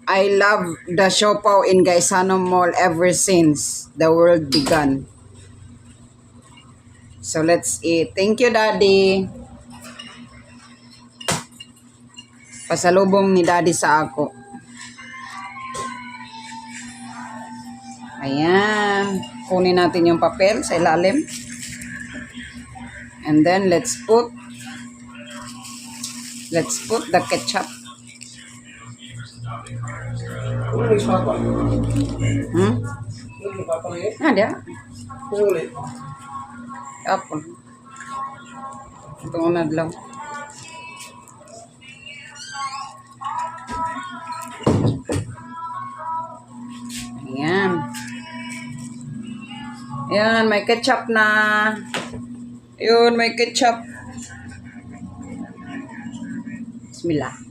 I love the siopaw in Gaisano Mall ever since the world began. So let's eat. Thank you, Daddy. Pasalubong ni Daddy sa ako. Ayan. Kunin natin yung papel sa ilalim. And then let's put the ketchup. Ada. Apa? Ito na lang. Ayan. Ayan, may ketchup na. Ayun, may ketchup. Bismillah.